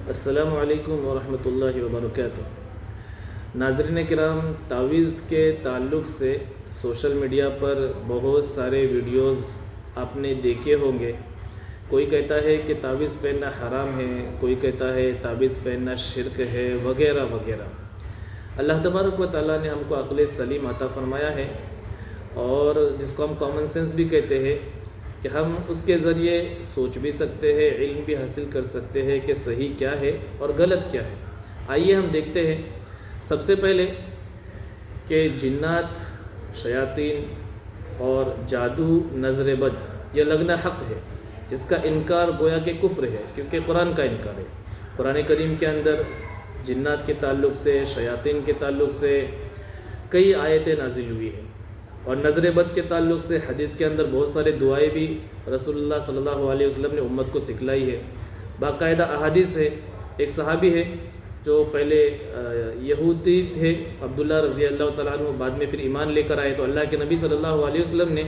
السلام علیکم ورحمۃ اللہ وبرکاتہ۔ ناظرین کرام، تعویذ کے تعلق سے سوشل میڈیا پر بہت سارے ویڈیوز آپ نے دیکھے ہوں گے۔ کوئی کہتا ہے کہ تعویذ پہننا حرام ہے، کوئی کہتا ہے تعویذ پہننا شرک ہے، وغیرہ وغیرہ۔ اللہ تبارک و تعالیٰ نے ہم کو عقل سلیم عطا فرمایا ہے، اور جس کو ہم کامن سینس بھی کہتے ہیں کہ ہم اس کے ذریعے سوچ بھی سکتے ہیں، علم بھی حاصل کر سکتے ہیں کہ صحیح کیا ہے اور غلط کیا ہے۔ آئیے ہم دیکھتے ہیں سب سے پہلے کہ جنات، شیاطین اور جادو، نظر بد یہ لگنا حق ہے۔ اس کا انکار گویا کہ کفر ہے، کیونکہ قرآن کا انکار ہے۔ قرآن کریم کے اندر جنات کے تعلق سے، شیاطین کے تعلق سے کئی آیتیں نازل ہوئی ہیں، اور نظر بد کے تعلق سے حدیث کے اندر بہت سارے دعائیں بھی رسول اللہ صلی اللہ علیہ وسلم نے امت کو سکھلائی ہے۔ باقاعدہ احادیث ہے۔ ایک صحابی ہے جو پہلے یہودی تھے، عبداللہ رضی اللہ تعالیٰ عنہ، بعد میں پھر ایمان لے کر آئے، تو اللہ کے نبی صلی اللہ علیہ وسلم نے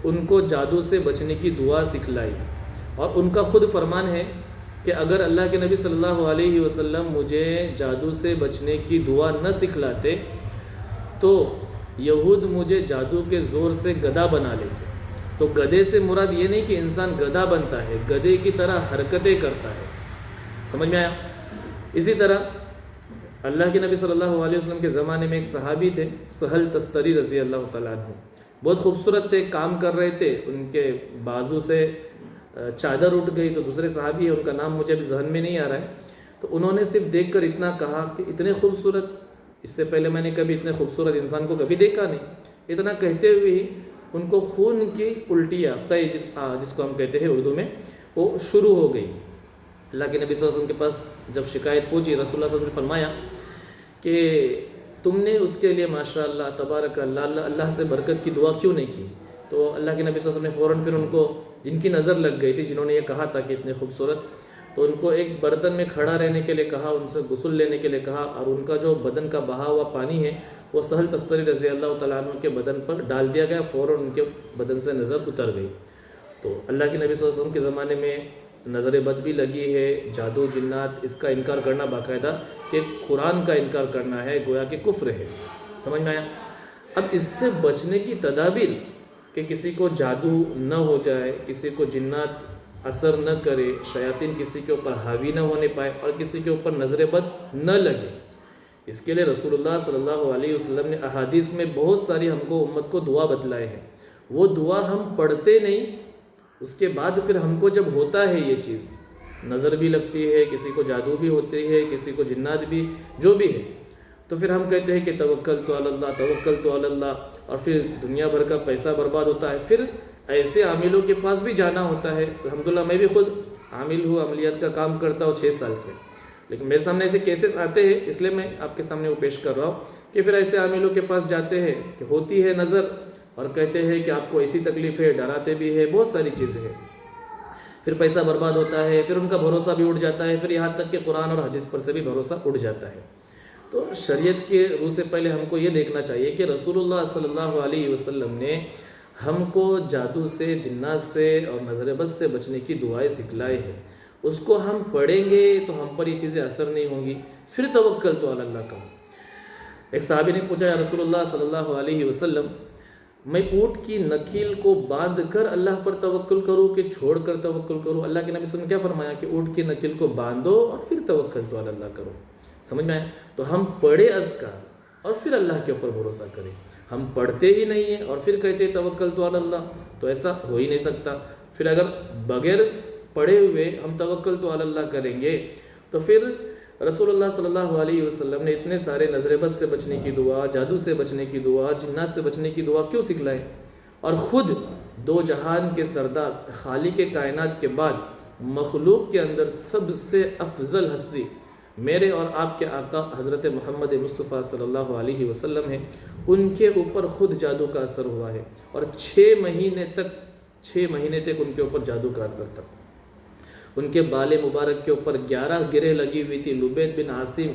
ان کو جادو سے بچنے کی دعا سکھلائی، اور ان کا خود فرمان ہے کہ اگر اللہ کے نبی صلی اللہ علیہ وسلم مجھے جادو سے بچنے کی دعا نہ سکھلاتے تو یہود مجھے جادو کے زور سے گدھا بنا لیتے۔ تو گدھے سے مراد یہ نہیں کہ انسان گدھا بنتا ہے، گدھے کی طرح حرکتیں کرتا ہے۔ سمجھ میں آیا؟ اسی طرح اللہ کے نبی صلی اللہ علیہ وسلم کے زمانے میں ایک صحابی تھے، سہل تستری رضی اللہ تعالیٰ عنہ، بہت خوبصورت تھے، کام کر رہے تھے، ان کے بازو سے چادر اٹھ گئی، تو دوسرے صحابی ہے، ان کا نام مجھے ابھی ذہن میں نہیں آ رہا ہے، تو انہوں نے صرف دیکھ کر اتنا کہا کہ اتنے خوبصورت، اس سے پہلے میں نے کبھی اتنے خوبصورت انسان کو کبھی دیکھا نہیں۔ اتنا کہتے ہوئے ہی ان کو خون کی الٹیاں، جس کو ہم کہتے ہیں اردو میں، وہ شروع ہو گئی۔ اللہ کے نبی صلی اللہ علیہ وسلم کے پاس جب شکایت پہنچی، رسول اللہ صلی اللہ علیہ وسلم نے فرمایا کہ تم نے اس کے لیے ماشاء اللہ تبارک اللہ سے برکت کی دعا کیوں نہیں کی؟ تو اللہ کے نبی صلی اللہ علیہ وسلم نے فوراً پھر ان کو، جن کی نظر لگ گئی تھی، جنہوں نے یہ کہا تھا کہ اتنے خوبصورت، تو ان کو ایک برتن میں کھڑا رہنے کے لیے کہا، ان سے غسل لینے کے لیے کہا، اور ان کا جو بدن کا بہا ہوا پانی ہے وہ سہل تستری رضی اللہ تعالیٰ عنہ کے بدن پر ڈال دیا گیا، فوراً ان کے بدن سے نظر اتر گئی۔ تو اللہ کے نبی صلی اللہ علیہ وسلم کے زمانے میں نظر بد بھی لگی ہے، جادو، جنات، اس کا انکار کرنا باقاعدہ کہ قرآن کا انکار کرنا ہے، گویا کہ کفر ہے۔ سمجھ میں آیا؟ اب اس سے بچنے کی تدابیر کہ کسی کو جادو نہ ہو جائے، کسی کو جنات اثر نہ کرے، شیاطین کسی کے اوپر حاوی نہ ہونے پائے، اور کسی کے اوپر نظر بد نہ لگے، اس کے لیے رسول اللہ صلی اللہ علیہ وسلم نے احادیث میں بہت ساری ہم کو امت کو دعا بتلائے ہیں۔ وہ دعا ہم پڑھتے نہیں، اس کے بعد پھر ہم کو جب ہوتا ہے یہ چیز، نظر بھی لگتی ہے، کسی کو جادو بھی ہوتی ہے، کسی کو جنات بھی، جو بھی ہے، تو پھر ہم کہتے ہیں کہ توکلت علی اللہ، توکلت علی اللہ، اور پھر دنیا بھر کا پیسہ برباد ہوتا ہے۔ پھر ایسے عاملوں کے پاس بھی جانا ہوتا ہے۔ الحمدللہ میں بھی خود عامل ہوں، عملیات کا کام کرتا ہوں 6 سال سے، لیکن میرے سامنے ایسے کیسز آتے ہیں، اس لیے میں آپ کے سامنے وہ پیش کر رہا ہوں کہ پھر ایسے عاملوں کے پاس جاتے ہیں کہ ہوتی ہے نظر، اور کہتے ہیں کہ آپ کو ایسی تکلیف ہے، ڈراتے بھی ہے، بہت ساری چیزیں ہیں، پھر پیسہ برباد ہوتا ہے، پھر ان کا بھروسہ بھی اٹھ جاتا ہے، پھر یہاں تک کہ قرآن اور حدیث پر سے بھی بھروسہ اٹھ جاتا ہے۔ تو شریعت کے روح سے پہلے ہم کو یہ دیکھنا چاہیے کہ رسول اللہ صلی اللہ علیہ وسلم نے ہم کو جادو سے، جنات سے اور نظر بد سے بچنے کی دعائیں سکھلائی ہیں۔ اس کو ہم پڑھیں گے تو ہم پر یہ چیزیں اثر نہیں ہوں گی، پھر توکلت علی اللہ کا۔ ایک صحابی نے پوچھا، یا رسول اللہ صلی اللہ علیہ وسلم، میں اونٹ کی نکیل کو باندھ کر اللہ پر توکل کروں کہ چھوڑ کر توکل کروں؟ اللہ کے نبی صلی اللہ علیہ وسلم نے کیا فرمایا کہ اونٹ کی نکیل کو باندھو اور پھر توکلت علی اللہ کرو۔ سمجھ میں آئے؟ تو ہم پڑھے اذکار اور پھر اللہ کے اوپر بھروسہ کریں۔ ہم پڑھتے ہی نہیں ہیں اور پھر کہتے توکلت علی اللہ، تو ایسا ہو ہی نہیں سکتا۔ پھر اگر بغیر پڑھے ہوئے ہم توکلت علی اللہ کریں گے تو پھر رسول اللہ صلی اللہ علیہ وسلم نے اتنے سارے نظر بد سے بچنے کی دعا، جادو سے بچنے کی دعا، جنات سے بچنے کی دعا کیوں سکھلائے؟ اور خود دو جہان کے سردار، خالق کائنات کے بعد مخلوق کے اندر سب سے افضل ہستی میرے اور آپ کے آقا حضرت محمد مصطفیٰ صلی اللہ علیہ وسلم ہیں، ان کے اوپر خود جادو کا اثر ہوا ہے، اور 6 مہینے تک ان کے اوپر جادو کا اثر تھا۔ ان کے بال مبارک کے اوپر 11 گرہ لگی ہوئی تھی۔ لبید بن عاصم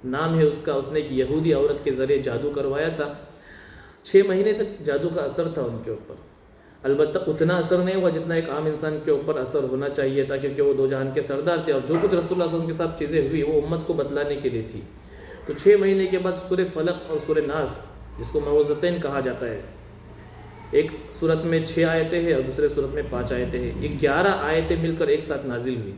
نام ہے اس کا، اس نے ایک یہودی عورت کے ذریعے جادو کروایا تھا۔ 6 مہینے تک جادو کا اثر تھا ان کے اوپر۔ البتہ اتنا اثر نہیں ہوا جتنا ایک عام انسان کے اوپر اثر ہونا چاہیے تھا، کیونکہ وہ دو جہان کے سردار تھے، اور جو کچھ رسول اللہ صلی اللہ علیہ وسلم کے ساتھ چیزیں ہوئی وہ امت کو بتلانے کے لیے تھی۔ تو 6 مہینے کے بعد سورہ فلق اور سورہ ناس، جس کو معوذتین کہا جاتا ہے، ایک صورت میں 6 آیتیں ہیں اور دوسرے صورت میں 5 آیتیں ہیں، یہ 11 آیتیں مل کر ایک ساتھ نازل ہوئی۔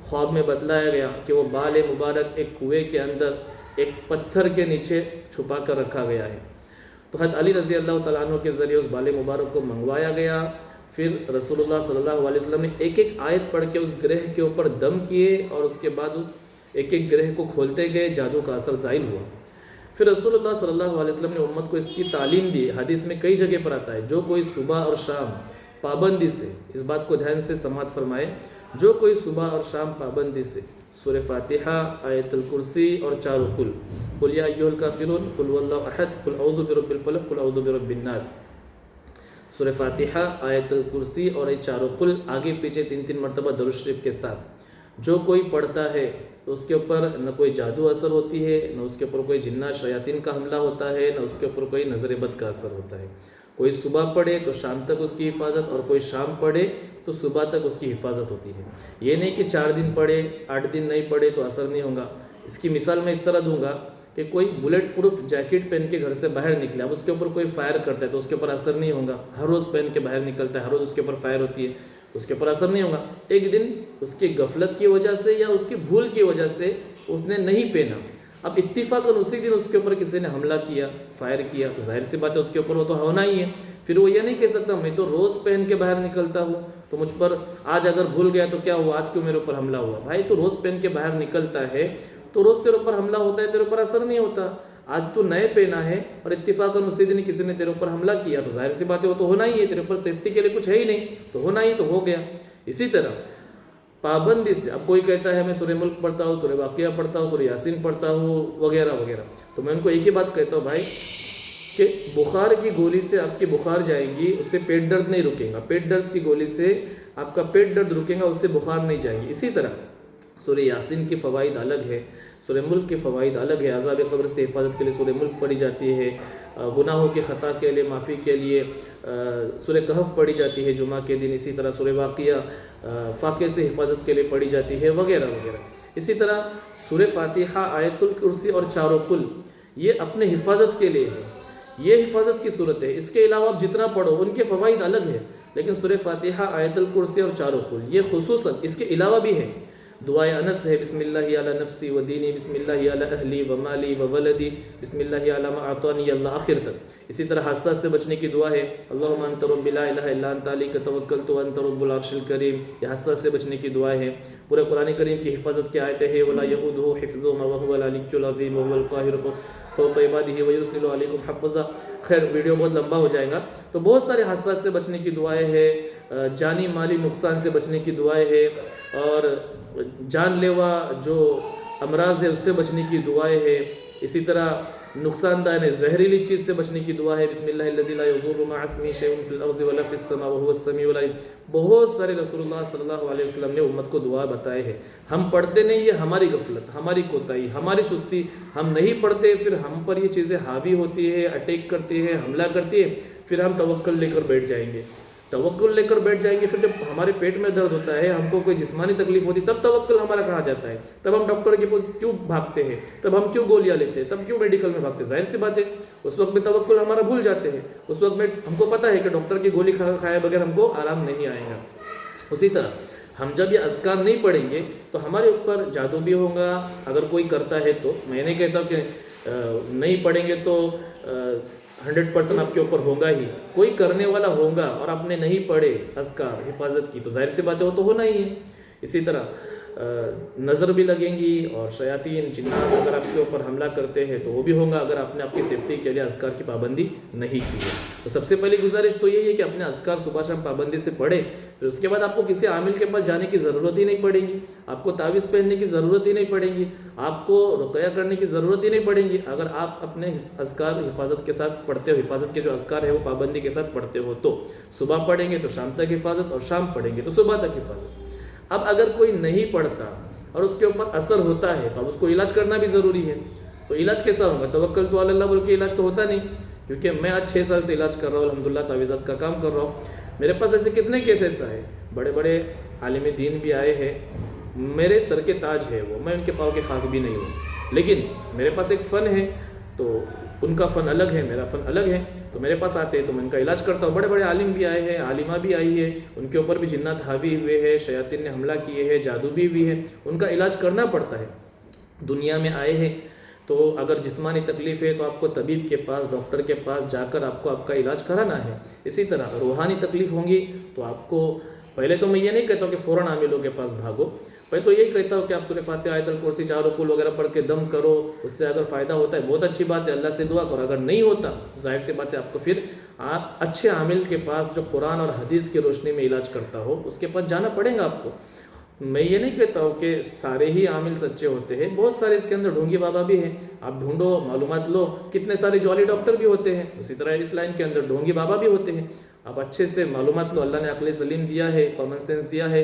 خواب میں بتلایا گیا کہ وہ بال مبارک ایک کنویں کے اندر ایک پتھر کے نیچے چھپا کر رکھا گیا ہے۔ تو حضرت علی رضی اللہ تعالیٰ عنہ کے ذریعے اس بال مبارک کو منگوایا گیا، پھر رسول اللہ صلی اللہ علیہ وسلم نے ایک ایک آیت پڑھ کے اس گرہ کے اوپر دم کیے، اور اس کے بعد اس ایک ایک گرہ کو کھولتے گئے، جادو کا اثر زائل ہوا۔ پھر رسول اللہ صلی اللہ علیہ وسلم نے امت کو اس کی تعلیم دی۔ حدیث میں کئی جگہ پر آتا ہے، جو کوئی صبح اور شام پابندی سے، اس بات کو دھیان سے سماعت فرمائے، جو کوئی صبح اور شام پابندی سے سورہ فاتحہ، آیت الکرسی اور چاروں قل یا ایھا الکافرون، قل هو اللہ احد، قل اعوذ برب الفلق، قل اعوذ برب الناس، سورہ فاتحہ، آیت الکرسی اور یہ چاروں قل آگے پیچھے 3 مرتبہ درود شریف کے ساتھ جو کوئی پڑھتا ہے تو اس کے اوپر نہ کوئی جادو اثر ہوتی ہے، نہ اس کے اوپر کوئی جنات شیاطین کا حملہ ہوتا ہے، نہ اس کے اوپر کوئی نظر بد کا اثر ہوتا ہے۔ کوئی صبح پڑھے تو شام تک اس کی حفاظت، اور کوئی شام پڑھے تو صبح تک اس کی حفاظت ہوتی ہے۔ یہ نہیں کہ 4 دن پڑھے 8 دن نہیں پڑھے تو اثر نہیں ہوگا۔ اس کی مثال میں اس طرح دوں گا کہ کوئی بلیٹ پروف جیکٹ پہن کے گھر سے باہر نکلا، اب اس کے اوپر کوئی فائر کرتا ہے تو اس کے اوپر اثر نہیں ہوگا۔ ہر روز پہن کے باہر نکلتا ہے، ہر روز اس کے اوپر فائر ہوتی ہے، اس کے اوپر اثر نہیں ہوگا۔ ایک دن اس کی غفلت کی وجہ سے یا اس کی بھول کی وجہ سے اس نے نہیں پہنا، اب اتفاقاً اسی دن اس کے اوپر کسی نے حملہ کیا، فائر کیا، تو ظاہر سی بات ہے اس کے اوپر وہ تو ہونا ہی ہے۔ پھر وہ یہ نہیں کہہ سکتا میں تو روز پہن کے باہر نکلتا ہوں تو مجھ پر آج اگر بھول گیا تو کیا ہوا، آج کیوں میرے اوپر حملہ ہوا؟ بھائی تو روز پہن کے باہر نکلتا ہے تو روز تیرے اوپر حملہ ہوتا ہے، تیرے اوپر اثر نہیں ہوتا۔ آج تو نئے پہنا ہے اور اتفاقاً اسی دن کسی نے تیرے اوپر حملہ کیا تو ظاہر سی بات ہے وہ تو ہونا ہی ہے، تیرے اوپر سیفٹی کے لیے کچھ ہے ہی نہیں، تو ہونا ہی تو ہو گیا۔ اسی طرح پابندی سے، اب کوئی کہتا ہے میں سورہ ملک پڑھتا ہوں، سورہ واقعہ پڑھتا ہوں، سورہ یاسین پڑھتا ہوں وغیرہ وغیرہ، تو میں ان کو ایک ہی بات کہتا ہوں بھائی کہ بخار کی گولی سے آپ کی بخار جائے گی، اس سے پیٹ درد نہیں رکے گا، پیٹ درد کی گولی سے آپ کا پیٹ درد رکے گا، اس سے بخار نہیں جائے گی۔ اسی طرح سورہ یاسین کی فوائد الگ ہے، سورہ ملک کی فوائد الگ ہے۔ عذاب قبر سے حفاظت کے لیے سورہ ملک پڑھی جاتی ہے، گناہوں کی خطا کے لیے معافی کے لیے سورہ کہف پڑھی جاتی ہے جمعہ کے دن، اسی طرح سورہ واقعہ فاقے سے حفاظت کے لیے پڑھی جاتی ہے وغیرہ وغیرہ۔ اسی طرح سورہ فاتحہ، آیت الکرسی اور چاروں قل یہ اپنے حفاظت کے لیے ہے، یہ حفاظت کی صورت ہے۔ اس کے علاوہ آپ جتنا پڑھو ان کے فوائد الگ ہے، لیکن سورہ فاتحہ، آیت الکرسی اور چاروں قل یہ خصوصاً اس کے علاوہ بھی ہے۔ دعائے انس ہے، بسم اللہ علی نفسی و دینی، بسم اللہ علی اہلی و مالی و ولدی، بسم اللہ علی ما اعطانی اللہ، آخر تک۔ اسی طرح حادثات سے بچنے کی دعا ہے، اللہم انت رب لا الہ الا انت علیک توکلت وانت رب العرش الکریم، یہ حادثات سے بچنے کی دعا ہے۔ پورے قرآن کریم کی حفاظت کی آیتیں ہیں، ولا یؤودہ حفظہما وہو العلی العظیم وهو القاہر فوق عبادہ ویرسل علیکم حفظا۔ خیر ویڈیو بہت لمبا ہو جائے گا، تو بہت سارے حادثات سے بچنے کی دعائیں ہیں، جانی مالی نقصان سے بچنے کی دعائیں ہیں، اور جان لیوا جو امراض ہے اس سے بچنے کی دعائیں ہیں۔ اسی طرح نقصان دہ زہریلی چیز سے بچنے کی دعا ہے، بسم اللہ الذی لا یضر مع اسمہ شیء فی الارض ولا فی السماء وهو السمیع العلیم۔ بہت سارے رسول اللہ صلی اللہ علیہ وسلم نے امت کو دعا بتائے ہیں، ہم پڑھتے نہیں، یہ ہماری غفلت، ہماری کوتاہی، ہماری سستی، ہم نہیں پڑھتے، پھر ہم پر یہ چیزیں حاوی ہوتی ہے، اٹیک کرتی ہے، حملہ کرتی ہے، پھر ہم توکل لے کر بیٹھ جائیں گے، توکل لے کر بیٹھ جائیں گے۔ پھر جب ہمارے پیٹ میں درد ہوتا ہے، ہم کو کوئی جسمانی تکلیف ہوتی ہے، تب توکل ہمارا کہاں جاتا ہے، تب ہم ڈاکٹر کے پاس کیوں بھاگتے ہیں، تب ہم کیوں گولیاں لیتے ہیں، تب کیوں میڈیکل میں بھاگتے ہیں؟ ظاہر سی بات ہے اس وقت میں توکل ہمارا بھول جاتے ہیں، اس وقت میں ہم کو پتہ ہے کہ ڈاکٹر کی گولی کھائے بغیر ہم کو آرام نہیں آئے گا۔ اسی طرح ہم جب یہ اذکار نہیں پڑھیں گے تو ہمارے اوپر جادو بھی ہوگا، اگر کوئی کرتا ہے تو۔ میں نہیں کہتا کہ نہیں پڑھیں گے تو 100% آپ کے اوپر ہوگا ہی، کوئی کرنے والا ہوگا اور آپ نے نہیں پڑھے اذکار حفاظت کی تو ظاہر سی بات ہے وہ تو ہونا ہی ہے۔ اسی طرح نظر بھی لگیں گی، اور شیاطین جنات اگر آپ کے اوپر حملہ کرتے ہیں تو وہ بھی ہوگا اگر آپ نے آپ کی سیفٹی کے لیے اذکار کی پابندی نہیں کی ہے۔ تو سب سے پہلی گزارش تو یہی ہے کہ اپنے اذکار صبح شام پابندی سے پڑھیں، پھر اس کے بعد آپ کو کسی عامل کے پاس جانے کی ضرورت ہی نہیں پڑے گی، آپ کو تعویذ پہننے کی ضرورت ہی نہیں پڑے گی، آپ کو رقیہ کرنے کی ضرورت ہی نہیں پڑے گی، اگر آپ اپنے اذکار حفاظت کے ساتھ پڑھتے ہو، حفاظت کے جو اذکار ہے وہ پابندی کے ساتھ پڑھتے ہو تو صبح پڑھیں گے تو شام تک حفاظت، اور شام پڑھیں گے تو صبح تک حفاظت۔ اب اگر کوئی نہیں پڑھتا اور اس کے اوپر اثر ہوتا ہے تو اب اس کو علاج کرنا بھی ضروری ہے، تو علاج کیسا ہوگا؟ توکل تو اللہ بول کے علاج تو ہوتا نہیں، کیونکہ میں آج 6 سال سے علاج کر رہا ہوں، الحمدللہ تعویذات کا کام کر رہا ہوں، میرے پاس ایسے کتنے کیسز آئے، بڑے بڑے عالم دین بھی آئے ہیں، میرے سر کے تاج ہے وہ، میں ان کے پاؤں کے خاک بھی نہیں ہوں، لیکن میرے پاس ایک فن ہے، تو ان کا فن الگ ہے، میرا فن الگ ہے، تو میرے پاس آتے ہیں تو میں ان کا علاج کرتا ہوں۔ بڑے بڑے عالم بھی آئے ہیں، عالمہ بھی آئی ہے، ان کے اوپر بھی جنات حاوی ہوئے ہیں، شیاطین نے حملہ کیے ہیں، جادو بھی ہوئی ہے، ان کا علاج کرنا پڑتا ہے۔ دنیا میں آئے ہیں تو اگر جسمانی تکلیف ہے تو آپ کو طبیب کے پاس، ڈاکٹر کے پاس جا کر آپ کو آپ کا علاج کرانا ہے۔ اسی طرح روحانی تکلیف ہوں گی تو آپ کو، پہلے تو میں یہ نہیں کہتا ہوں کہ فوراً عاملوں کے پاس بھاگو، میں تو یہی کہتا ہوں کہ آپ سورہ فاتحہ، آیت الکرسی، 4 رکوع وغیرہ پڑھ کے دم کرو، اس سے اگر فائدہ ہوتا ہے بہت اچھی بات ہے، اللہ سے دعا کرو، اگر نہیں ہوتا ظاہر سی بات ہے آپ کو پھر آپ اچھے عامل کے پاس جو قرآن اور حدیث کی روشنی میں علاج کرتا ہو اس کے پاس جانا پڑے گا آپ کو۔ میں یہ نہیں کہتا ہوں کہ سارے ہی عامل سچے ہوتے ہیں، بہت سارے اس کے اندر ڈھونگی بابا بھی ہیں، آپ ڈھونڈو، معلومات لو، کتنے سارے جوالی ڈاکٹر بھی ہوتے ہیں، اسی طرح اس لائن کے اندر ڈھونگی بابا بھی ہوتے ہیں۔ آپ اچھے سے معلومات لو، اللہ نے عقل سلیم دیا ہے، کامن سینس دیا ہے،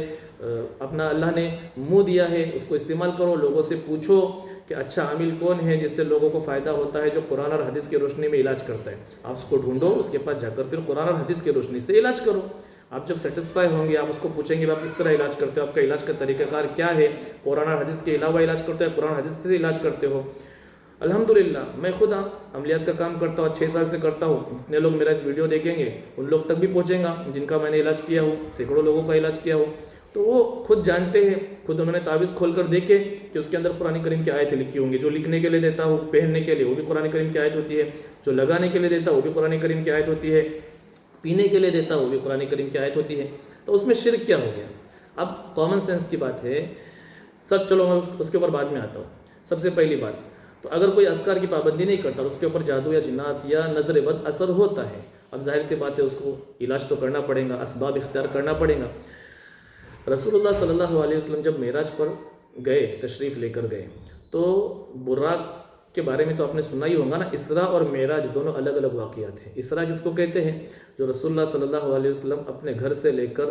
اپنا اللہ نے منہ دیا ہے، اس کو استعمال کرو، لوگوں سے پوچھو کہ اچھا عامل کون ہے جس سے لوگوں کو فائدہ ہوتا ہے، جو قرآن اور حدیث کی روشنی میں علاج کرتا ہے، آپ اس کو ڈھونڈو، اس کے پاس جا کر پھر قرآن اور حدیث کی روشنی سے علاج کرو۔ آپ جب سیٹسفائی ہوں گے، آپ اس کو پوچھیں گے آپ کس طرح علاج کرتے ہو، آپ کا علاج کا طریقہ کار کیا ہے، قرآن اور حدیث کے علاوہ علاج کرتے ہو، قرآن حدیث سے علاج کرتے ہو۔ الحمدللہ میں خود عملیات کا کام کرتا ہوں، 6 سال سے کرتا ہوں، جتنے لوگ میرا اس ویڈیو دیکھیں گے ان لوگ تک بھی پہنچیں گا جن کا میں نے علاج کیا ہو، سینکڑوں لوگوں کا علاج کیا ہو، تو وہ خود جانتے ہیں، خود انہوں نے تعویذ کھول کر دیکھے کہ اس کے اندر قرآن کریم کی آیتیں لکھی ہوں گی، جو لکھنے کے لیے دیتا ہوں پہننے کے لیے وہ بھی قرآن کریم کی آیت ہوتی ہے، جو لگانے کے لیے دیتا وہ بھی قرآن کریم کی آیت ہوتی ہے، پینے کے لیے دیتا وہ بھی قرآن کریم کی آیت ہوتی ہے۔ تو اس میں شرک کیا ہو گیا؟ اب کامن سینس کی بات ہے، سب چلو میں اس کے اوپر بعد میں آتا ہوں۔ سب سے پہلی بات تو اگر کوئی اذکار کی پابندی نہیں کرتا اور اس کے اوپر جادو یا جنات یا نظر بد اثر ہوتا ہے، اب ظاہر سی بات ہے اس کو علاج تو کرنا پڑے گا، اسباب اختیار کرنا پڑے گا۔ رسول اللہ صلی اللہ علیہ وسلم جب معراج پر گئے، تشریف لے کر گئے، تو براق کے بارے میں تو آپ نے سنا ہی ہوگا نا، اسراء اور معراج دونوں الگ الگ واقعات ہیں۔ اسراء جس کو کہتے ہیں، جو رسول اللہ صلی اللہ علیہ وسلم اپنے گھر سے لے کر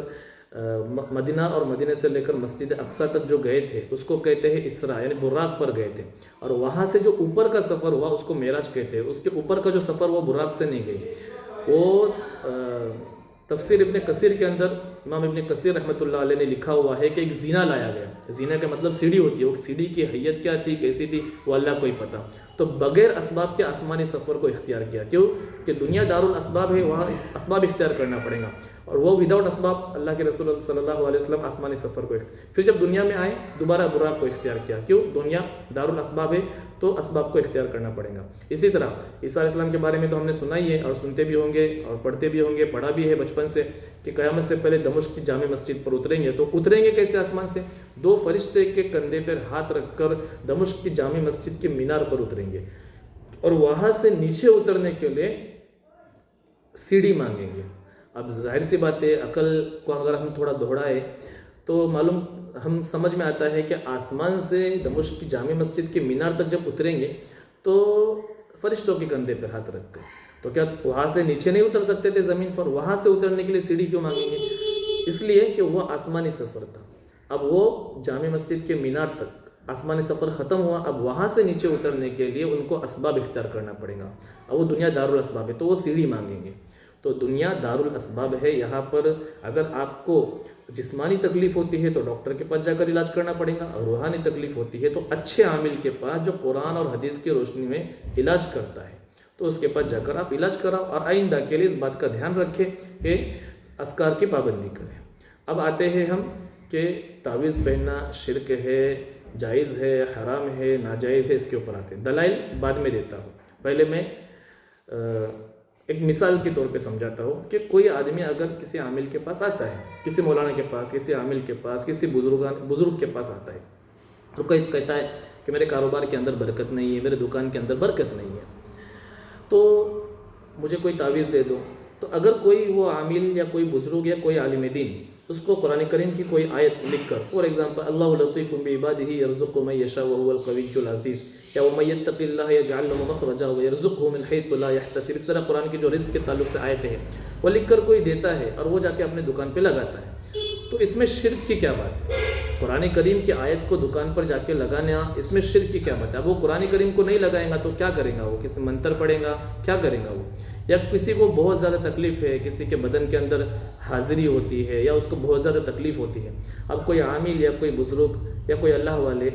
مدینہ اور مدینہ سے لے کر مسجد اقصیٰ تک جو گئے تھے اس کو کہتے ہیں اسراء، یعنی براق پر گئے تھے، اور وہاں سے جو اوپر کا سفر ہوا اس کو معراج کہتے ہیں۔ اس کے اوپر کا جو سفر وہ براق سے نہیں گئی، وہ تفسیر ابن کثیر کے اندر امام ابن کثیر رحمۃ اللہ علیہ نے لکھا ہوا ہے کہ ایک زینہ لایا گیا۔ زینہ کا مطلب سیڑھی ہوتی ہے، وہ سیڑھی کی حیت کیا تھی، کیسی تھی، وہ اللہ کو ہی پتہ۔ تو بغیر اسباب کے آسمانی سفر کو اختیار کیا، کیوں کہ دنیا دارالاسباب ہے، وہاں اسباب اختیار کرنا پڑے گا، اور وہ وداؤٹ اسباب اللہ کے رسول صلی اللہ علیہ وسلم آسمانی سفر کو پھر جب دنیا میں آئے دوبارہ براق کو اختیار کیا، کیوں دنیا دارالاسباب ہے تو اسباب کو اختیار کرنا پڑے گا۔ اسی طرح عیسیٰ علیہ السلام کے بارے میں تو ہم نے سنا ہی ہے اور سنتے بھی ہوں گے اور پڑھتے بھی ہوں گے، پڑھا بھی ہے بچپن سے کہ قیامت سے پہلے دمشق کی جامع مسجد پر اتریں گے، تو اتریں گے کیسے آسمان سے؟ 2 فرشتے کے کندھے پر ہاتھ رکھ کر دمشق کی جامع مسجد کے مینار پر اتریں گے، اور وہاں سے نیچے اترنے کے لیے سیڑھی مانگیں گے۔ اب ظاہر سی بات ہے، عقل کو اگر ہم تھوڑا دوہرائے تو معلوم ہم سمجھ میں آتا ہے کہ آسمان سے دمشق کی جامع مسجد کے مینار تک جب اتریں گے تو فرشتوں کے کندھے پر ہاتھ رکھ کر، تو کیا وہاں سے نیچے نہیں اتر سکتے تھے زمین پر؟ وہاں سے اترنے کے لیے سیڑھی کیوں مانگیں گے؟ اس لیے کہ وہ آسمانی سفر تھا۔ اب وہ جامع مسجد کے مینار تک آسمانی سفر ختم ہوا، اب وہاں سے نیچے اترنے کے لیے ان کو اسباب اختیار کرنا پڑے گا، اب وہ دنیا دارالاسباب ہے تو وہ سیڑھی مانگیں گے۔ تو دنیا دارالاسباب ہے، یہاں پر اگر آپ کو جسمانی تکلیف ہوتی ہے تو ڈاکٹر کے پاس جا کر علاج کرنا پڑے گا، اور روحانی تکلیف ہوتی ہے تو اچھے عامل کے پاس جو قرآن اور حدیث کی روشنی میں علاج کرتا ہے تو اس کے پاس جا کر آپ علاج کراؤ، اور آئندہ کے لیے اس بات کا دھیان رکھیں کہ اذکار کی پابندی کریں۔ اب آتے ہیں ہم کہ تعویذ پہننا شرک ہے، جائز ہے، حرام ہے، ناجائز ہے، اس کے اوپر آتے ہیں۔ دلائل بعد میں دیتا ہوں، پہلے میں ایک مثال کے طور پہ سمجھاتا ہوں کہ کوئی آدمی اگر کسی عامل کے پاس آتا ہے، کسی مولانا کے پاس، کسی عامل کے پاس، کسی بزرگ کے پاس آتا ہے، تو کہتا ہے کہ میرے کاروبار کے اندر برکت نہیں ہے، میرے دکان کے اندر برکت نہیں ہے، تو مجھے کوئی تعویذ دے دو۔ تو اگر کوئی وہ عامل یا کوئی بزرگ یا کوئی عالم دین اس کو قرآن کریم کی کوئی آیت لکھ کر، فور ایگزامپل اللہ لطیف بعبادہ یرزق من یشاء وهو القوی العزیز، یا ومن یتق اللہ یجعل له مخرجا ویرزقه من حیث لا یحتسب، اس طرح قرآن کی جو رزق کے تعلق سے آیتیں ہیں وہ لکھ کر کوئی دیتا ہے اور وہ جا کے اپنے دکان پہ لگاتا ہے، تو اس میں شرک کی کیا بات ہے؟ قرآن کریم کی آیت کو دکان پر جا کے لگانا، اس میں شرک کی کیا بات ہے؟ اب وہ قرآن کریم کو نہیں لگائے گا تو کیا کرے گا؟ وہ کسی منتر پڑھے گا؟ کیا کرے گا وہ؟ یا کسی کو بہت زیادہ تکلیف ہے، کسی کے بدن کے اندر حاضری ہوتی ہے یا اس کو بہت زیادہ تکلیف ہوتی ہے، اب کوئی عامل یا کوئی بزرگ یا کوئی اللہ والے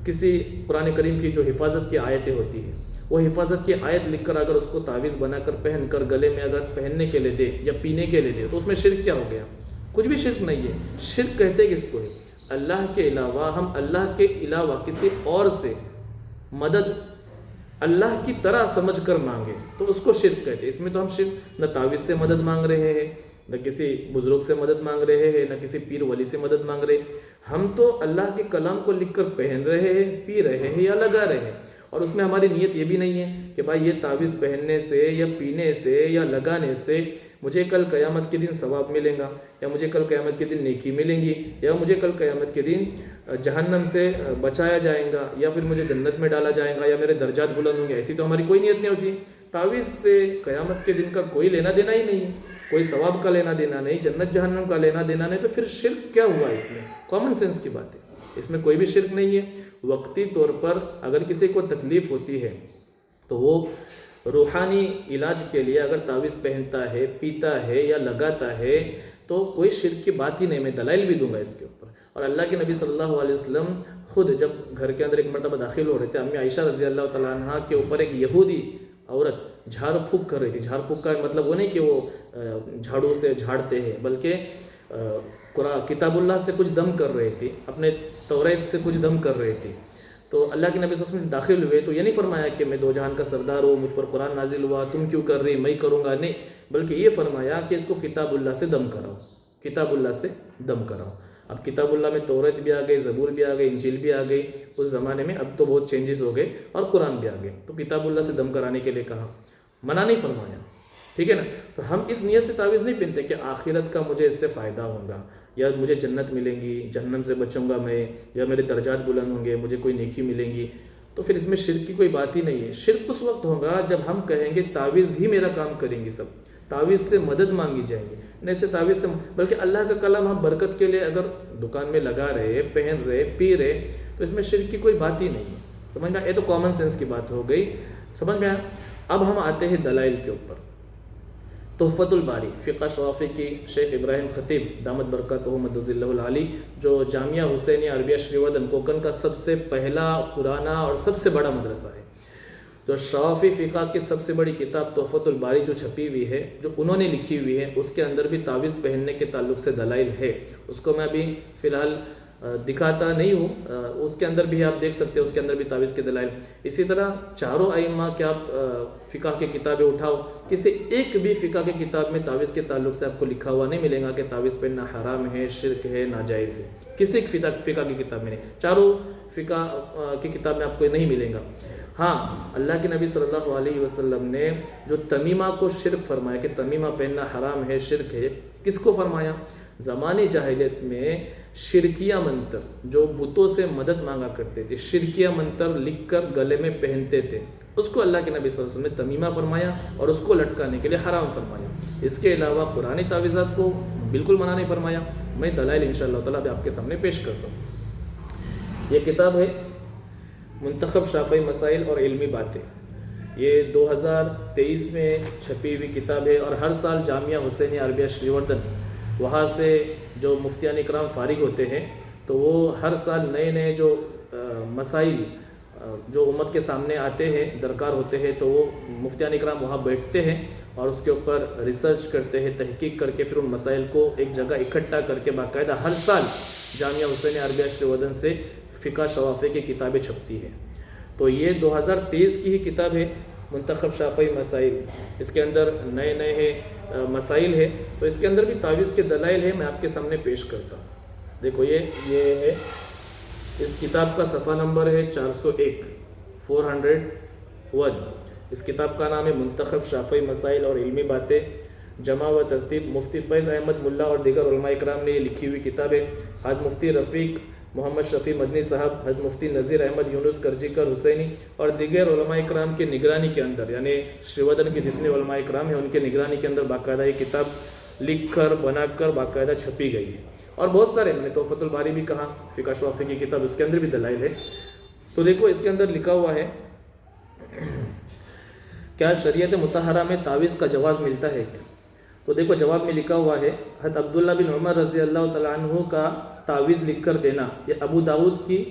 کسی قرآن کریم کی جو حفاظت کی آیتیں ہوتی ہیں وہ حفاظت کی آیت لکھ کر اگر اس کو تعویذ بنا کر پہن کر گلے میں اگر پہننے کے لیے دے یا پینے کے لیے دے تو اس میں شرک کیا ہو گیا؟ کچھ بھی شرک نہیں ہے۔ شرک کہتے کس کو ہے؟ اللہ کے علاوہ ہم اللہ کے علاوہ کسی اور سے مدد اللہ کی طرح سمجھ کر مانگے تو اس کو شرک کہتے ہیں۔ اس میں تو ہم شرک نہ تعویذ سے مدد مانگ رہے ہیں، نہ کسی بزرگ سے مدد مانگ رہے ہیں، نہ کسی پیر ولی سے مدد مانگ رہے ہیں، ہم تو اللہ کے کلام کو لکھ کر پہن رہے ہیں، پی رہے ہیں یا لگا رہے ہیں، اور اس میں ہماری نیت یہ بھی نہیں ہے کہ بھائی یہ تعویذ پہننے سے یا پینے سے یا لگانے سے مجھے کل قیامت کے دن ثواب ملے گا، یا مجھے کل قیامت کے دن نیکی ملیں گی، یا مجھے کل قیامت کے دن جہنم سے بچایا جائے گا، یا پھر مجھے جنت میں ڈالا جائے گا، یا میرے درجات بلند ہوں گے۔ ایسی تو ہماری کوئی نیت نہیں ہوتی۔ تعویذ سے قیامت کے دن کا کوئی لینا دینا ہی نہیں ہے، کوئی ثواب کا لینا دینا نہیں، جنت جہنم کا لینا دینا نہیں، تو پھر شرک کیا ہوا اس میں؟ کامن سینس کی بات ہے، اس میں کوئی بھی شرک نہیں ہے۔ وقتی طور پر اگر کسی کو تکلیف ہوتی ہے تو وہ روحانی علاج کے لیے اگر تعویذ پہنتا ہے، پیتا ہے یا لگاتا ہے تو کوئی شرک کی بات ہی نہیں۔ میں دلائل بھی دوں گا اس کے اوپر۔ اور اللہ کے نبی صلی اللہ علیہ وسلم خود جب گھر کے اندر ایک مرتبہ داخل ہو رہے تھے، امی عائشہ رضی اللہ تعالیٰ عنہ کے اوپر ایک یہودی عورت جھاڑ پھونک کر رہی تھی۔ جھاڑ پھونک کا مطلب وہ نہیں کہ وہ جھاڑو سے جھاڑتے ہیں، بلکہ کتاب اللہ سے کچھ دم کر رہی تھی، اپنے توریت سے کچھ دم کر رہی تھی۔ تو اللہ کے نبی صلی اللہ علیہ وسلم داخل ہوئے تو یہ نہیں فرمایا کہ میں دو جہان کا سردار ہوں، مجھ پر قرآن نازل ہوا، تم کیوں کر رہی، میں کروں گا، نہیں، بلکہ یہ فرمایا کہ اس کو کتاب اللہ سے دم کراؤ، کتاب اللہ سے دم کراؤ۔ اب کتاب اللہ میں توریت بھی آ گئی، زبور بھی آ گئی، انجیل بھی آ گئی اس زمانے میں، اب تو بہت چینجز ہو گئے، اور قرآن بھی آ گئے، تو کتاب اللہ سے دم کرانے کے لیے کہا، منع نہیں فرمایا، ٹھیک ہے نا۔ تو ہم اس نیت سے تعویذ نہیں پہنتے کہ آخرت کا مجھے اس سے فائدہ ہوگا، یا مجھے جنت ملیں گی، جہنم سے بچوں گا میں، یا میرے درجات بلند ہوں گے، مجھے کوئی نیکی ملیں گی، تو پھر اس میں شرک کی کوئی بات ہی نہیں ہے۔ شرک اس وقت ہوگا جب ہم کہیں گے تعویذ ہی میرا کام کریں گی، سب تعویذ سے مدد مانگی جائیں گی، نہیں سے تعویذ سے، بلکہ اللہ کا کلام ہم برکت کے لیے اگر دکان میں لگا رہے، پہن رہے، پی رہے، تو اس میں شرک کی کوئی بات ہی نہیں ہے۔ سمجھ میں؟ یہ تو کامن سینس کی بات ہو گئی، سمجھ میں؟ اب ہم آتے ہیں دلائل کے اوپر۔ تحفۃ الباری فقہ شوافی کی شیخ ابراہیم خطیب دامت برکاتہ مد ظلہ العالی، جو جامعہ حسینیہ عربیہ شریوردن کوکن کا سب سے پہلا، پرانا اور سب سے بڑا مدرسہ ہے، جو شوافی فقہ کی سب سے بڑی کتاب تحفۃ الباری جو چھپی ہوئی ہے، جو انہوں نے لکھی ہوئی ہے، اس کے اندر بھی تعویذ پہننے کے تعلق سے دلائل ہے۔ اس کو میں ابھی فی الحال دکھاتا نہیں ہوں، اس کے اندر بھی آپ دیکھ سکتے ہیں، اس کے اندر بھی تعویذ کے دلائل۔ اسی طرح چاروں ائمہ کے آپ فقہ کی کتابیں اٹھاؤ، کسی ایک بھی فقہ کی کتاب میں تعویذ کے تعلق سے آپ کو لکھا ہوا نہیں ملے گا کہ تعویذ پہننا حرام ہے، شرک ہے، ناجائز ہے، کسی فقہ کی کتاب میں نہیں، چاروں فقہ کی کتاب میں آپ کو نہیں ملے گا۔ ہاں، اللہ کے نبی صلی اللہ علیہ وسلم نے جو تمیمہ کو شرک فرمایا کہ تمیمہ پہننا حرام ہے، شرک ہے، کس کو فرمایا؟ زمانے جاہلیت میں شرکیہ منتر جو بتوں سے مدد مانگا کرتے تھے، شرکیہ منتر لکھ کر گلے میں پہنتے تھے، اس کو اللہ کے نبی صلی اللہ علیہ وسلم نے تمیمہ فرمایا اور اس کو لٹکانے کے لیے حرام فرمایا۔ اس کے علاوہ قرآنی تعویذات کو بالکل منع نہیں فرمایا۔ میں دلائل انشاءاللہ تعالیٰ ابھی آپ کے سامنے پیش کرتا ہوں۔ یہ کتاب ہے منتخب شافعی مسائل اور علمی باتیں، یہ 2023 میں چھپی ہوئی کتاب ہے، اور ہر سال جامعہ حسینیہ عربیہ شریوردن وہاں سے جو مفتیان اکرام فارغ ہوتے ہیں تو وہ ہر سال نئے نئے جو مسائل جو امت کے سامنے آتے ہیں، درکار ہوتے ہیں، تو وہ مفتیان اکرام وہاں بیٹھتے ہیں اور اس کے اوپر ریسرچ کرتے ہیں، تحقیق کر کے پھر ان مسائل کو ایک جگہ اکٹھا کر کے باقاعدہ ہر سال جامعہ حسینیہ عربیہ شریوردن سے فقہ شوافی کی کتابیں چھپتی ہیں۔ تو یہ 2023 کی ہی کتاب ہے، منتخب شافعی مسائل، اس کے اندر نئے نئے مسائل ہے، تو اس کے اندر بھی تعویذ کے دلائل ہے، میں آپ کے سامنے پیش کرتا ہوں۔ دیکھو یہ ہے، اس کتاب کا صفحہ نمبر ہے 401 401۔ اس کتاب کا نام ہے منتخب شافعی مسائل اور علمی باتیں، جمع و ترتیب مفتی فیض احمد ملا اور دیگر علماء اکرام نے یہ لکھی ہوئی کتاب ہے۔ حضرت مفتی رفیق محمد شفیع مدنی صاحب، حضرت مفتی نذیر احمد یونس کرجیکر حسینی اور دیگر علماء اکرام کے نگرانی کے اندر، یعنی شریوردن کے جتنے علماء اکرام ہیں ان کے نگرانی کے اندر باقاعدہ یہ کتاب لکھ کر بنا کر باقاعدہ چھپی گئی ہے۔ اور بہت سارے، میں نے تحفۃ الباری بھی کہا، فقہ شوافی کی کتاب، اس کے اندر بھی دلائل ہے۔ تو دیکھو اس کے اندر لکھا ہوا ہے کیا شریعت مطہرہ میں تعویذ کا جواز ملتا ہے کیا؟ تو دیکھو جواب میں لکھا ہوا ہے، حضرت عبداللہ بن عمر رضی اللہ تعالیٰ عنہ کا تعویذ لکھ کر دینا، یہ ابو داؤد کی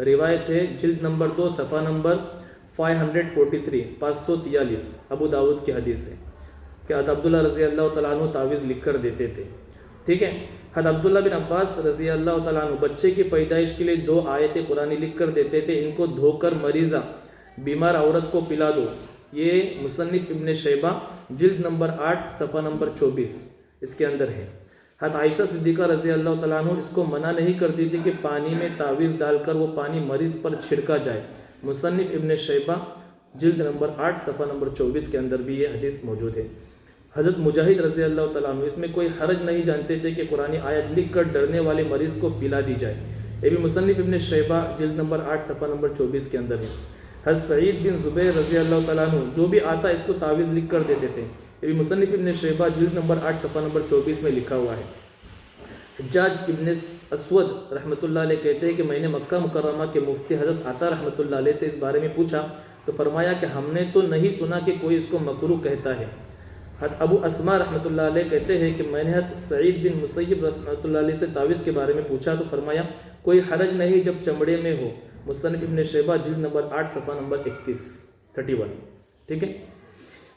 روایت ہے، جلد نمبر 2 صفحہ نمبر 543 543 ابو داؤد کی حدیث ہے کہ حضرت عبداللہ رضی اللہ تعالیٰ عنہ تعویذ لکھ کر دیتے تھے، ٹھیک ہے۔ حضرت عبداللہ بن عباس رضی اللہ تعالیٰ عنہ بچے کی پیدائش کے لیے 2 آیت قرآنی لکھ کر دیتے تھے، ان کو دھو کر مریضہ بیمار عورت کو پلا دو، یہ مصنف ابن شیبہ جلد نمبر 8 صفحہ نمبر 24 اس کے اندر ہے۔ حضرت عائشہ صدیقہ رضی اللہ تعالیٰ عنہ اس کو منع نہیں کرتی تھی کہ پانی میں تعویذ ڈال کر وہ پانی مریض پر چھڑکا جائے، مصنف ابن شیبہ جلد نمبر 8 صفحہ نمبر 24 کے اندر بھی یہ حدیث موجود ہے۔ حضرت مجاہد رضی اللہ تعالیٰ عنہ اس میں کوئی حرج نہیں جانتے تھے کہ قرآنی آیت لکھ کر ڈرنے والے مریض کو پلا دی جائے، یہ بھی مصنف ابن شیبہ جلد نمبر 8 صفحہ نمبر 24 کے اندر ہے۔ حضرت سعید بن زبیر رضی اللہ تعالیٰ عنہ جو بھی آتا اس کو تعویذ لکھ کر دیتے تھے، یہ بھی مصنف ابن شیبہ جلد نمبر 8 صفحہ نمبر 24 میں لکھا ہوا ہے۔ حجاج ابن اسود رحمۃ اللہ علیہ کہتے ہیں کہ میں نے مکہ مکرمہ کے مفتی حضرت عطا رحمۃ اللہ علیہ سے اس بارے میں پوچھا تو فرمایا کہ ہم نے تو نہیں سنا کہ کوئی اس کو مکروہ کہتا ہے۔ حضرت ابو اسما رحمۃ اللہ علیہ کہتے ہیں کہ میں نے حضرت سعید بن مسیب رحمۃ اللہ علیہ سے تعویذ کے بارے میں پوچھا تو فرمایا کوئی حرج نہیں جب چمڑے میں ہو، مصنف ابن شیبہ جلد نمبر 8 صفحہ نمبر 31، ٹھیک ہے۔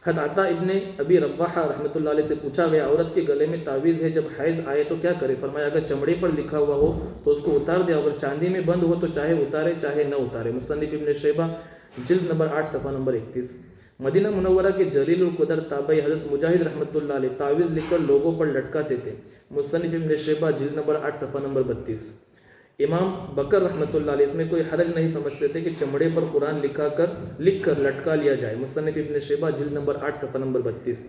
حضرت عطا ابن ابی رباحہ رحمۃ اللہ علیہ سے پوچھا گیا عورت کے گلے میں تعویذ ہے، جب حیض آئے تو کیا کرے؟ فرمایا اگر چمڑے پر لکھا ہوا ہو تو اس کو اتار دے، اگر چاندی میں بند ہو تو چاہے اتارے چاہے نہ اتارے، مصنف ابن شیبہ جلد نمبر 8 صفحہ نمبر 31۔ مدینہ منورہ کے جلیل القدر تابعی حضرت مجاہد رحمۃ اللہ علیہ تعویذ لکھ کر لوگوں پر لٹکاتے تھے، مصنف ابن شیبہ جلد نمبر 8 صفحہ نمبر 32۔ امام بکر رحمۃ اللہ علیہ اس میں کوئی حرج نہیں سمجھتے تھے کہ چمڑے پر قرآن لکھ کر لٹکا لیا جائے، مصنف ابن شیبہ جلد نمبر 8 صفحہ نمبر 32۔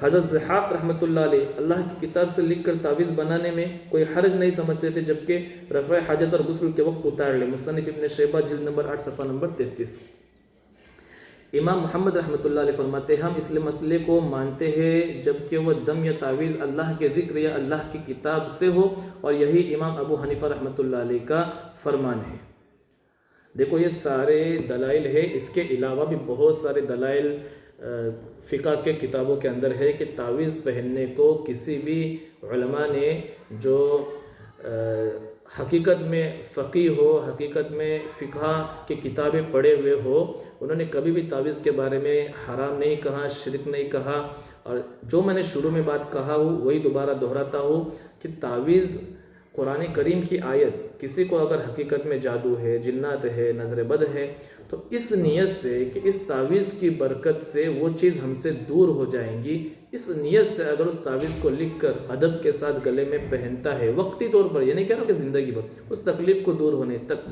حضرت ضحاک رحمۃ اللہ علیہ اللہ کی کتاب سے لکھ کر تعویذ بنانے میں کوئی حرج نہیں سمجھتے تھے جبکہ رفع حاجت اور غسل کے وقت اتار لے، مصنف ابن شیبہ جلد نمبر 8 صفحہ نمبر 33۔ امام محمد رحمۃ اللہ علیہ فرماتے ہیں ہم اس مسئلے کو مانتے ہیں جبکہ وہ دم یا تعویذ اللہ کے ذکر یا اللہ کی کتاب سے ہو، اور یہی امام ابو حنیفہ رحمۃ اللہ علیہ کا فرمان ہے۔ دیکھو یہ سارے دلائل ہے، اس کے علاوہ بھی بہت سارے دلائل فقہ کے کتابوں کے اندر ہے کہ تعویذ پہننے کو کسی بھی علماء نے جو حقیقت میں فقیہ ہو، حقیقت میں فقہ کی کتابیں پڑھے ہوئے ہو، انہوں نے کبھی بھی تعویذ کے بارے میں حرام نہیں کہا، شرک نہیں کہا، اور جو میں نے شروع میں بات کہا ہوں وہی دوبارہ دہراتا ہوں کہ تعویذ قرآن کریم کی آیت کسی کو اگر حقیقت میں جادو ہے، جنات ہے، نظر بد ہے تو اس نیت سے کہ اس تعویذ کی برکت سے وہ چیز ہم سے دور ہو جائیں گی، اس نیت سے اگر اس تعویذ کو لکھ کر ادب کے ساتھ گلے میں پہنتا ہے وقتی طور پر، یہ نہیں کہہ رہا کہ زندگی بھر، اس تکلیف کو دور ہونے تک،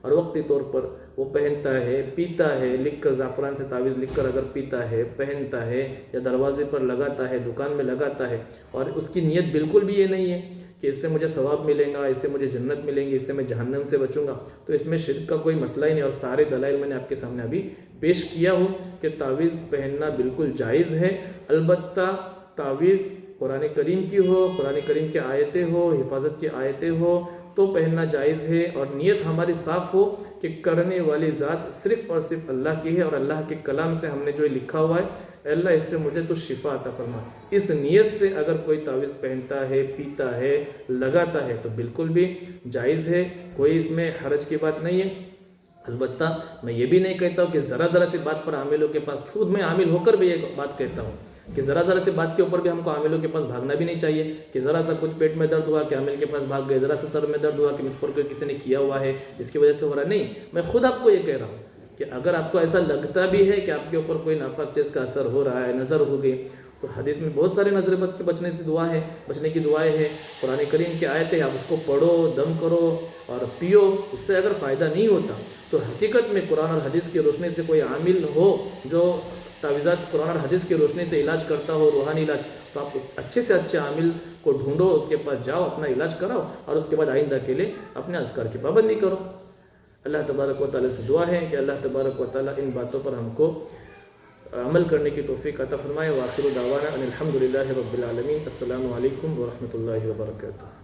اور وقتی طور پر وہ پہنتا ہے، پیتا ہے، لکھ کر زعفران سے تعویذ لکھ کر اگر پیتا ہے، پہنتا ہے یا دروازے پر لگاتا ہے، دکان میں لگاتا ہے، اور اس کی نیت بالکل بھی یہ نہیں ہے کہ اس سے مجھے ثواب ملے گا، اس سے مجھے جنت ملیں گی، اس سے میں جہنم سے بچوں گا، تو اس میں شرک کا کوئی مسئلہ ہی نہیں، اور سارے دلائل میں نے آپ کے سامنے ابھی پیش کیا ہوں کہ تعویذ پہننا بالکل جائز ہے، البتہ تعویذ قرآن کریم کی ہو، قرآن کریم کی آیتیں ہو، حفاظت کی آیتیں ہو تو پہننا جائز ہے، اور نیت ہماری صاف ہو کہ کرنے والی ذات صرف اور صرف اللہ کی ہے، اور اللہ کے کلام سے ہم نے جو لکھا ہوا ہے اے اللہ اس سے مجھے تو شفا عطا فرما، اس نیت سے اگر کوئی تعویذ پہنتا ہے، پیتا ہے، لگاتا ہے تو بالکل بھی جائز ہے، کوئی اس میں حرج کی بات نہیں ہے۔ البتہ میں یہ بھی نہیں کہتا ہوں کہ ذرا سی بات پر عاملوں کے پاس، خود میں عامل ہو کر بھی یہ بات کہتا ہوں کہ ذرا سی بات کے اوپر بھی ہم کو عاملوں کے پاس بھاگنا بھی نہیں چاہیے کہ ذرا سا کچھ پیٹ میں درد ہوا کہ عامل کے پاس بھاگ گئے، ذرا سا سر میں درد ہوا کہ مجھ پر کسی نے کیا ہوا ہے اس کی وجہ سے ہو رہا ہے، نہیں، میں خود آپ کو یہ کہہ رہا ہوں کہ اگر آپ کو ایسا لگتا بھی ہے کہ آپ کے اوپر کوئی ناپاک چیز کا اثر ہو رہا ہے، نظر ہو گئی، تو حدیث میں بہت سارے نظر بد کے بچنے کی دعائیں ہیں، قرآن کریم کی آیتیں، آپ اس کو پڑھو، دم کرو اور پیو، اس سے اگر فائدہ نہیں ہوتا تو حقیقت میں قرآن اور حدیث کی روشنی سے کوئی عامل ہو جو تعویذات قرآن اور حدیث کی روشنی سے علاج کرتا ہو، روحانی علاج، تو آپ اچھے سے اچھے عامل کو ڈھونڈو، اس کے پاس جاؤ، اپنا علاج کراؤ، اور اس کے بعد آئندہ کے لیے اپنے اذکار کی پابندی کرو۔ اللہ تبارک و تعالیٰ سے دعا ہے کہ اللہ تبارک و تعالیٰ ان باتوں پر ہم کو عمل کرنے کی توفیق عطا فرمائے۔ وآخر دعوانا ان الحمد للہ رب العالمین۔ السلام علیکم ورحمۃ اللہ وبرکاتہ۔